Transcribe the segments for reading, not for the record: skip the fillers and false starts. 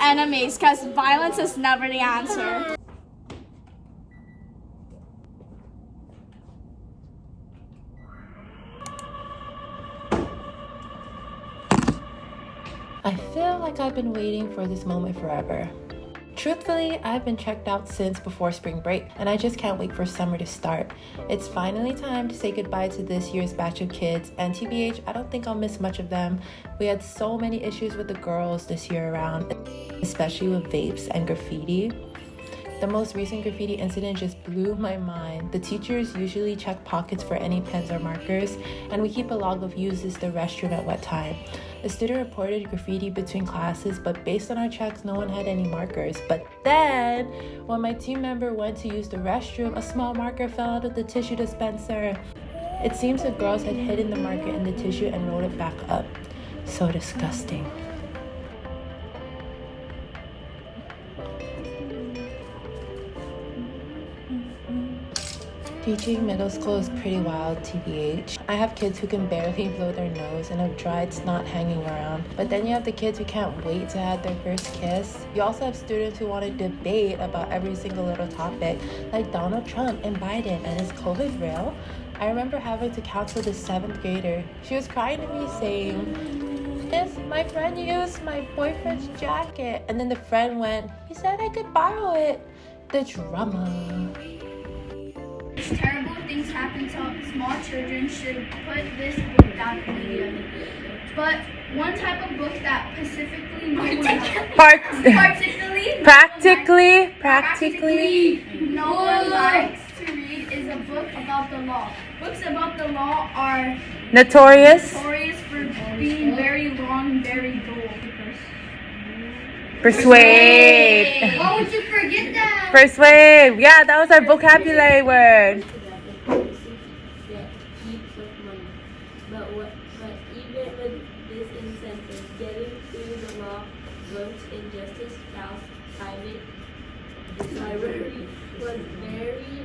enemies because violence is never the answer. I feel like I've been waiting for this moment forever. Truthfully, I've been checked out since before spring break, and I just can't wait for summer to start. It's finally time to say goodbye to this year's batch of kids, and TBH, I don't think I'll miss much of them. We had so many issues with the girls this year around, especially with vapes and graffiti. The most recent graffiti incident just blew my mind. The teachers usually check pockets for any pens or markers, and we keep a log of uses the restroom at what time. A student reported graffiti between classes, but based on our checks, no one had any markers. But then, when my team member went to use the restroom, a small marker fell out of the tissue dispenser. It seems the girls had hidden the marker in the tissue and rolled it back up. So disgusting. Teaching middle school is pretty wild, TBH. I have kids who can barely blow their nose and have dried snot hanging around. But then you have the kids who can't wait to have their first kiss. You also have students who want to debate about every single little topic, like Donald Trump and Biden, and is COVID real? I remember having to counsel this 7th grader. She was crying to me saying, "Miss, my friend used my boyfriend's jacket." And then the friend went, "He said I could borrow it." The drama. Terrible things happen to small children should put this book down immediately. But one type of book that specifically practically no one likes to read is a book about the law. Books about the law are Notorious for being very long, very dull. Persuade. Why would you forget that? Persuade. Yeah, that was our vocabulary word. But even with this incentive, getting through the law books in Justice Strauss private library was very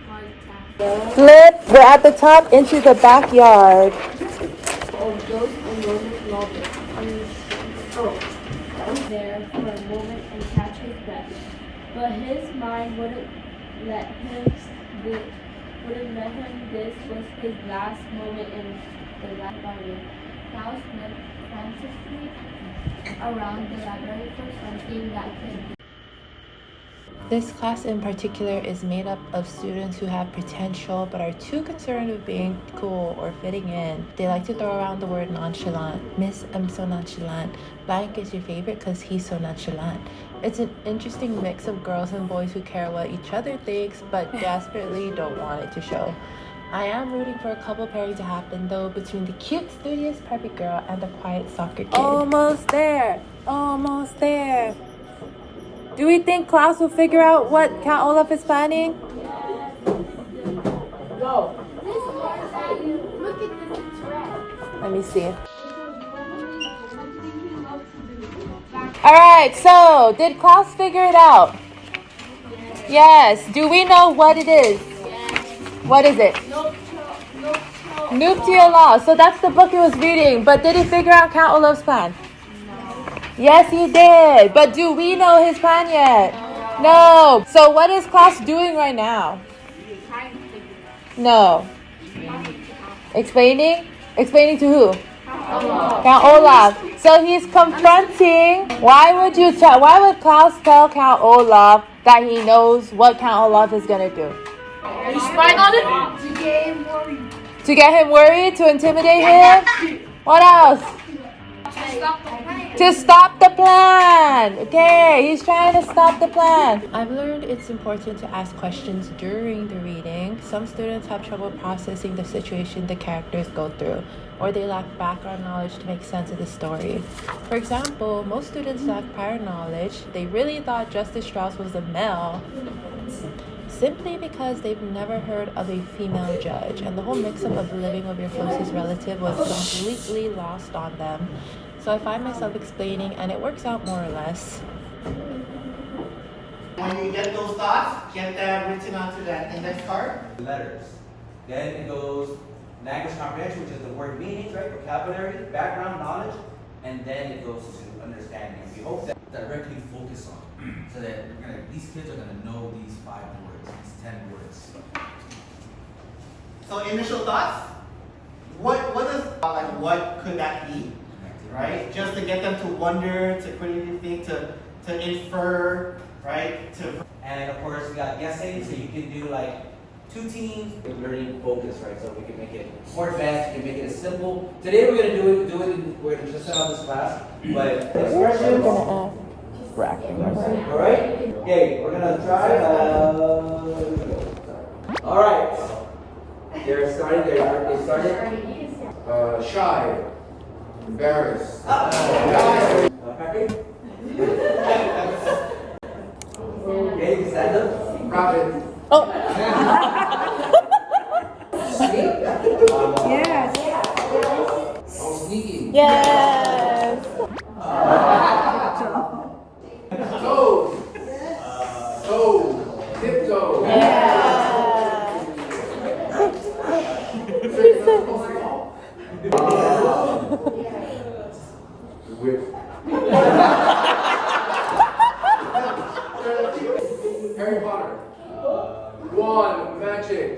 hard task. Flip. We're at the top into the backyard. Of those enormous law books. There for a moment and catch his breath, but his mind wouldn't let him. This was his last moment in the library. Klaus went frantically around the library for something that could. This class in particular is made up of students who have potential but are too concerned with being cool or fitting in. They like to throw around the word nonchalant. "Miss, I'm so nonchalant. Blank is your favorite because he's so nonchalant." It's an interesting mix of girls and boys who care what each other thinks but desperately don't want it to show. I am rooting for a couple pairing to happen though between the cute, studious, preppy girl and the quiet soccer kid. Almost there. Almost there. Do we think Klaus will figure out what Count Olaf is planning? Go. Let me see. Alright, so did Klaus figure it out? Yes. Do we know what it is? What is it? Nuptial Law. So that's the book he was reading. But did he figure out Count Olaf's plan? Yes, he did. But do we know his plan yet? No. So what is Klaus doing right now? No. Explaining? Explaining to who? Count Olaf. So he's confronting. Why would Klaus tell Count Olaf that he knows what Count Olaf is gonna do? You spying on him? To get him worried. To get him worried? To intimidate him? What else? To stop the plan. Okay, he's trying to stop the plan. I've learned it's important to ask questions during the reading. Some students have trouble processing the situation the characters go through, or they lack background knowledge to make sense of the story. For example, most students lack prior knowledge. They really thought Justice Strauss was a male simply because they've never heard of a female judge, and the whole mix-up of living with your closest relative was completely lost on them. So I find myself explaining, and it works out more or less. When you get those thoughts, get that written onto that index card. Letters. Then it goes language comprehension, which is the word meanings, right? Vocabulary, background knowledge, and then it goes to understanding. We hope focus on, so that these kids are gonna know these 5 words, these 10 words. So initial thoughts? What could that be? Right? Just to get them to wonder, to critically think, to infer, right? And of course we got guessing, so you can do like 2 teams. Learning focus, right? So we can make it more advanced, we can make it as simple. Today we're gonna we're gonna just set out this class, but expressions. Alright? Okay, we're gonna try alright. They're starting, they started. Shy, embarrassed. Pepe? Okay, stand up. Robin. Yes. Oh, sneaky. Yes. Toes. Toes. Tiptoe. Whip. Harry Potter. Wand, magic.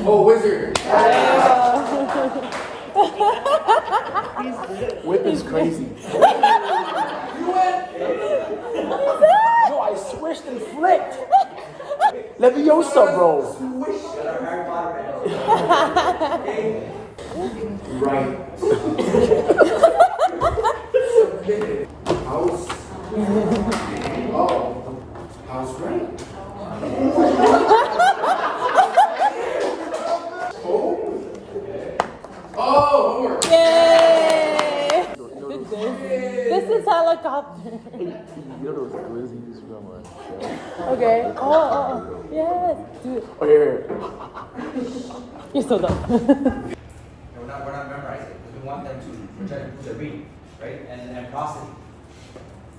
Oh, wizard. Whip is crazy. Yo, I swished and flicked. Leviosa, bro. Right. Submitted. House. Oh. House right. Oh, homework. Yay! This is helicopter. You know those glizzies from a show? Okay. Oh, yes. Dude, Oh, here. you're so dumb. We're not memorizing, because we want them to, we're trying to improve their reading, right? And prosody.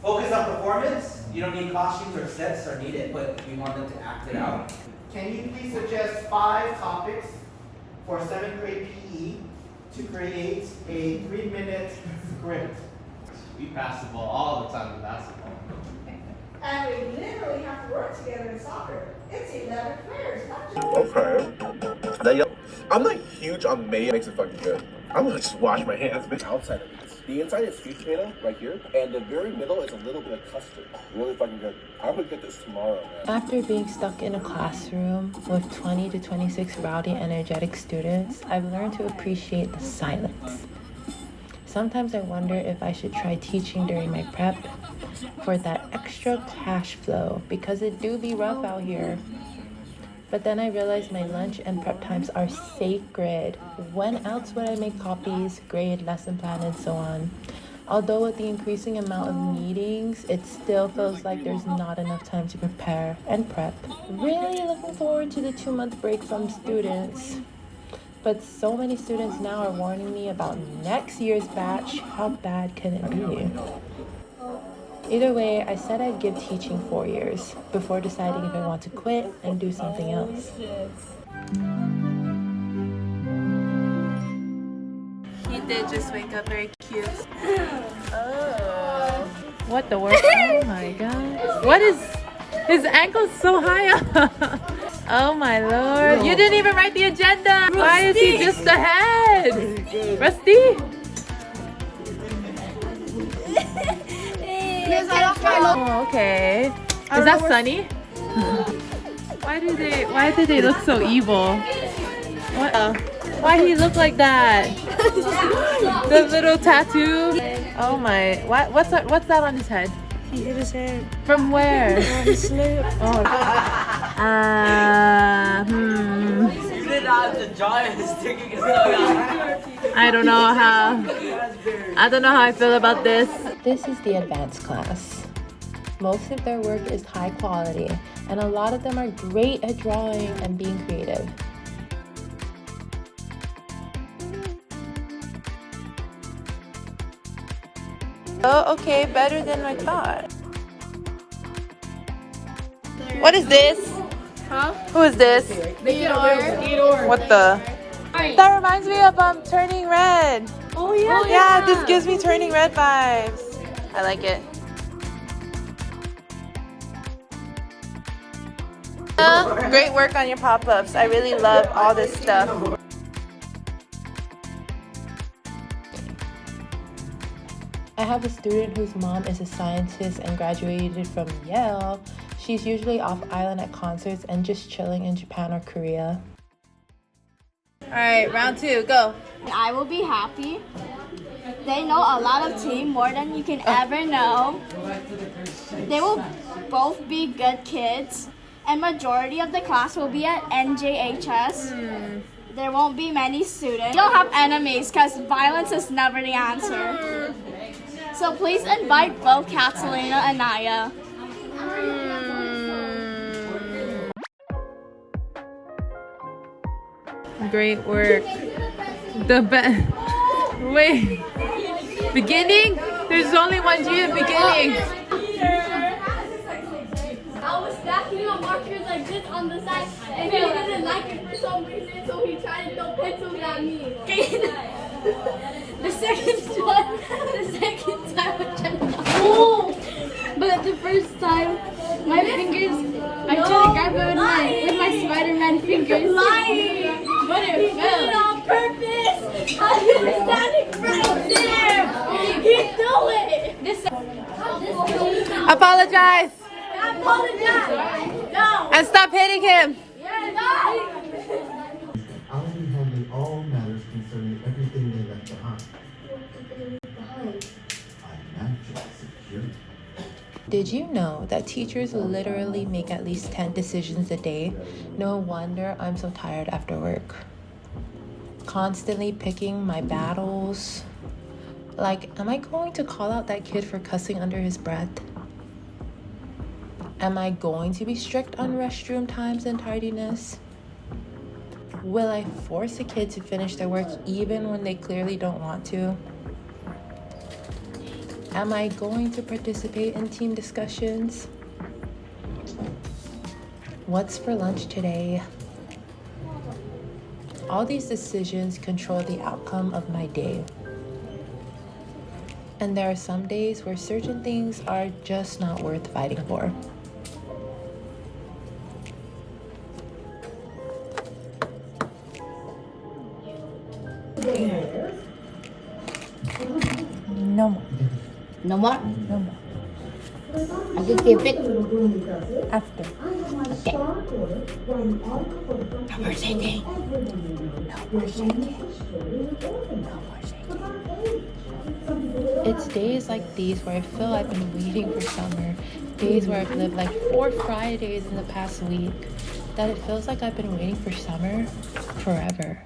Focus on performance. You don't need costumes or sets are needed, but we want them to act it out. Can you please suggest 5 topics for 7th grade PE to create a 3-minute script? We pass the ball all the time in basketball. And we literally have to work together in soccer. It's 11 players, not just Okay. I'm not huge on mayo. Makes it fucking good. I'm gonna just wash my hands. The outside of it. The inside is sweet potato right here, and the very middle is a little bit of custard. Really fucking good. I'm gonna get this tomorrow, man. After being stuck in a classroom with 20 to 26 rowdy, energetic students, I've learned to appreciate the silence. Sometimes I wonder if I should try teaching during my prep for that extra cash flow, because it do be rough out here. But then I realized my lunch and prep times are sacred. When else would I make copies, grade, lesson plan, and so on? Although with the increasing amount of meetings, it still feels like there's not enough time to prepare and prep. Really looking forward to the 2-month break from students. But so many students now are warning me about next year's batch. How bad can it be? Either way, I said I'd give teaching 4 years before deciding if I want to quit and do something else. He did just wake up very cute. Oh. What the world? Oh my god. What is... His ankle's so high up. Oh my lord. You didn't even write the agenda. Rusty. Why is he just ahead? Rusty? Oh, okay. Is that Sunny? Why did they look so evil? What? Why he look like that? The little tattoo. Oh my! What's that on his head? He hit his head. From where? He slipped. Oh. You did not have to draw it sticking his tongue out. I don't know how I feel about this. This is the advanced class. Most of their work is high quality, and a lot of them are great at drawing and being creative. Oh, okay, better than I thought. What is this? Huh? Who is this? Theodore. What the? That reminds me of Turning Red. Oh yeah. Yeah, this gives me Turning Red vibes. I like it. Great work on your pop-ups. I really love all this stuff. I have a student whose mom is a scientist and graduated from Yale. She's usually off island at concerts and just chilling in Japan or Korea. All right, round 2, go. I will be happy. They know a lot of tea, more than you can ever know. They will both be good kids, and majority of the class will be at NJHS. There won't be many students. You'll have enemies because violence is never the answer. So please invite both Catalina and Naya. Great work. The best. Wait. Beginning? There's only one G in beginning. I was stacking up markers like this on the side, and he didn't like it for some reason, so he tried to throw pencils at me. The second time I tried to but the first time, my fingers, I tried to grab it with my Spider-Man fingers. Lying! But it fell. He did it on purpose! I was standing right there! He threw it! Apologize. I apologize! No! And stop hitting him. Yeah, no! I'll be handling all matters concerning everything they left behind. Financial security. Did you know that teachers literally make at least 10 decisions a day? No wonder I'm so tired after work. Constantly picking my battles. Like, am I going to call out that kid for cussing under his breath? Am I going to be strict on restroom times and tardiness? Will I force a kid to finish their work even when they clearly don't want to? Am I going to participate in team discussions? What's for lunch today? All these decisions control the outcome of my day. And there are some days where certain things are just not worth fighting for. No more. No more? No more. I can keep it. After. Okay. No more shaking. No more shaking. No more shaking. It's days like these where I feel I've been waiting for summer. Days where I've lived like 4 Fridays in the past week. That it feels like I've been waiting for summer forever.